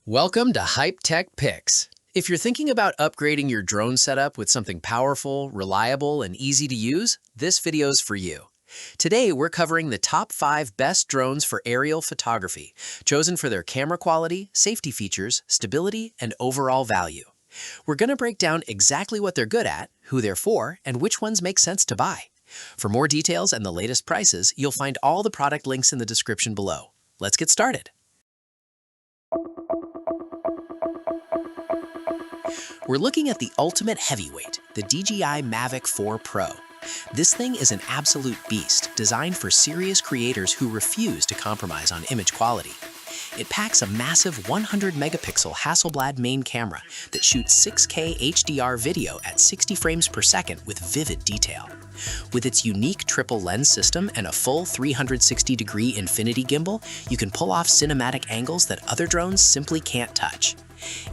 Welcome to Hype Tech Picks. If you're thinking about upgrading your drone setup with something powerful, reliable, and easy to use, this video's for you. Today, we're covering the top 5 best drones for aerial photography, chosen for their camera quality, safety features, stability, and overall value. We're going to break down exactly what they're good at, who they're for, and which ones make sense to buy. For more details and the latest prices, you'll find all the product links in the description below. Let's get started. We're looking at the ultimate heavyweight, the DJI Mavic 4 Pro. This thing is an absolute beast, designed for serious creators who refuse to compromise on image quality. It packs a massive 100-megapixel Hasselblad main camera that shoots 6K HDR video at 60 frames per second with vivid detail. With its unique triple lens system and a full 360-degree infinity gimbal, you can pull off cinematic angles that other drones simply can't touch.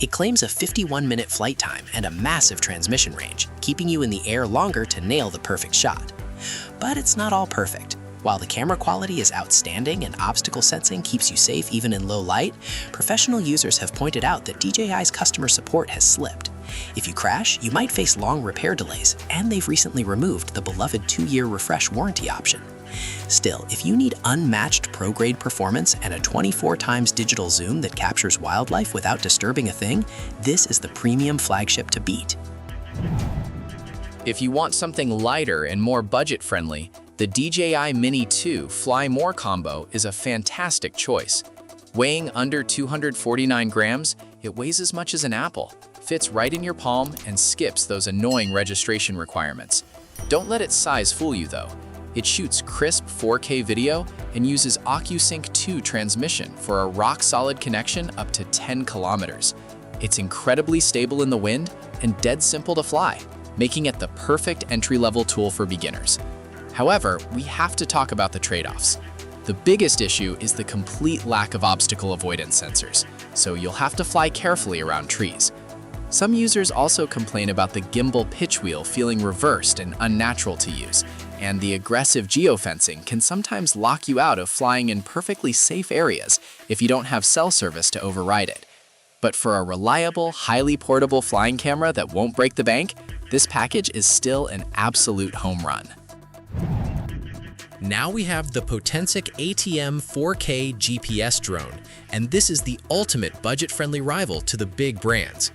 It claims a 51-minute flight time and a massive transmission range, keeping you in the air longer to nail the perfect shot. But it's not all perfect. While the camera quality is outstanding and obstacle sensing keeps you safe even in low light, professional users have pointed out that DJI's customer support has slipped. If you crash, you might face long repair delays, and they've recently removed the beloved 2-year refresh warranty option. Still, if you need unmatched pro-grade performance and a 24x digital zoom that captures wildlife without disturbing a thing, this is the premium flagship to beat. If you want something lighter and more budget-friendly, the DJI Mini 2 Fly More combo is a fantastic choice. Weighing under 249 grams, it weighs as much as an apple, fits right in your palm, and skips those annoying registration requirements. Don't let its size fool you though. It shoots crisp 4K video and uses OcuSync 2 transmission for a rock-solid connection up to 10 kilometers. It's incredibly stable in the wind and dead simple to fly, making it the perfect entry-level tool for beginners. However, we have to talk about the trade-offs. The biggest issue is the complete lack of obstacle avoidance sensors, so you'll have to fly carefully around trees. Some users also complain about the gimbal pitch wheel feeling reversed and unnatural to use, and the aggressive geofencing can sometimes lock you out of flying in perfectly safe areas if you don't have cell service to override it. But for a reliable, highly portable flying camera that won't break the bank, this package is still an absolute home run. Now we have the Potensic ATOM 4K GPS drone, and this is the ultimate budget-friendly rival to the big brands.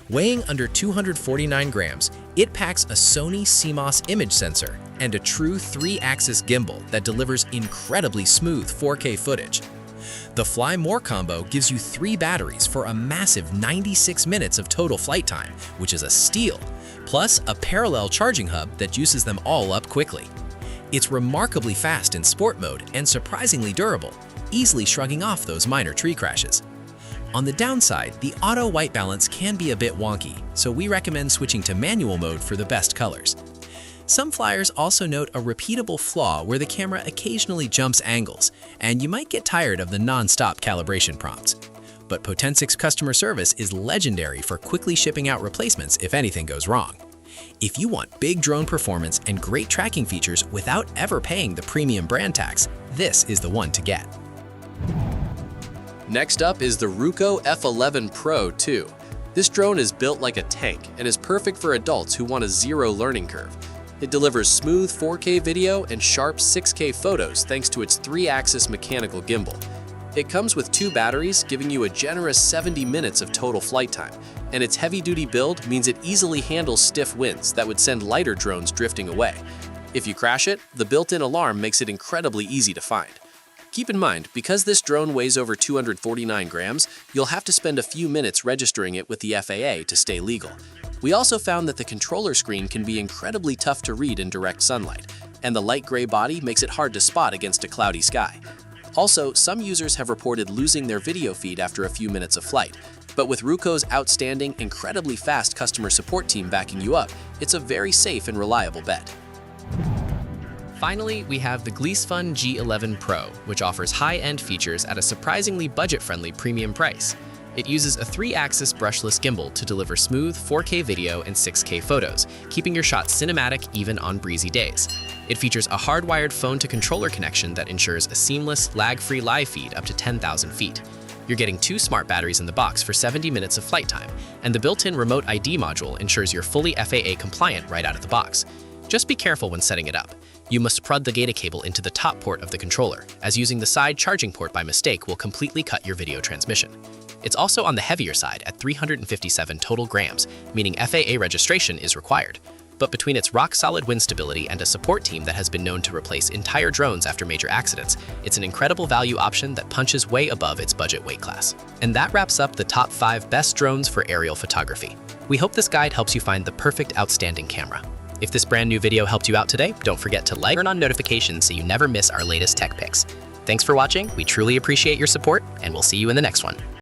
Weighing under 249 grams, it packs a Sony CMOS image sensor and a true 3-axis gimbal that delivers incredibly smooth 4K footage. The Fly More combo gives you 3 batteries for a massive 96 minutes of total flight time, which is a steal, plus a parallel charging hub that juices them all up quickly. It's remarkably fast in sport mode and surprisingly durable, easily shrugging off those minor tree crashes. On the downside, the auto white balance can be a bit wonky, so we recommend switching to manual mode for the best colors. Some flyers also note a repeatable flaw where the camera occasionally jumps angles, and you might get tired of the non-stop calibration prompts. But Potensic's customer service is legendary for quickly shipping out replacements if anything goes wrong. If you want big drone performance and great tracking features without ever paying the premium brand tax, this is the one to get. Next up is the Ruko F11PRO 2. This drone is built like a tank and is perfect for adults who want a zero learning curve. It delivers smooth 4K video and sharp 6K photos thanks to its 3-axis mechanical gimbal. It comes with 2 batteries, giving you a generous 70 minutes of total flight time, and its heavy-duty build means it easily handles stiff winds that would send lighter drones drifting away. If you crash it, the built-in alarm makes it incredibly easy to find. Keep in mind, because this drone weighs over 249 grams, you'll have to spend a few minutes registering it with the FAA to stay legal. We also found that the controller screen can be incredibly tough to read in direct sunlight, and the light gray body makes it hard to spot against a cloudy sky. Also, some users have reported losing their video feed after a few minutes of flight, but with Ruko's outstanding, incredibly fast customer support team backing you up, it's a very safe and reliable bet. Finally, we have the Gleesfun G11PRO, which offers high-end features at a surprisingly budget-friendly premium price. It uses a 3-axis brushless gimbal to deliver smooth 4K video and 6K photos, keeping your shots cinematic even on breezy days. It features a hardwired phone-to-controller connection that ensures a seamless, lag-free live feed up to 10,000 feet. You're getting 2 smart batteries in the box for 70 minutes of flight time, and the built-in remote ID module ensures you're fully FAA compliant right out of the box. Just be careful when setting it up. You must plug the data cable into the top port of the controller, as using the side charging port by mistake will completely cut your video transmission. It's also on the heavier side at 357 total grams, meaning FAA registration is required. But between its rock-solid wind stability and a support team that has been known to replace entire drones after major accidents, it's an incredible value option that punches way above its budget weight class. And that wraps up the top 5 best drones for aerial photography. We hope this guide helps you find the perfect outstanding camera. If this brand new video helped you out today, don't forget to like and turn on notifications so you never miss our latest tech picks. Thanks for watching, we truly appreciate your support, and we'll see you in the next one.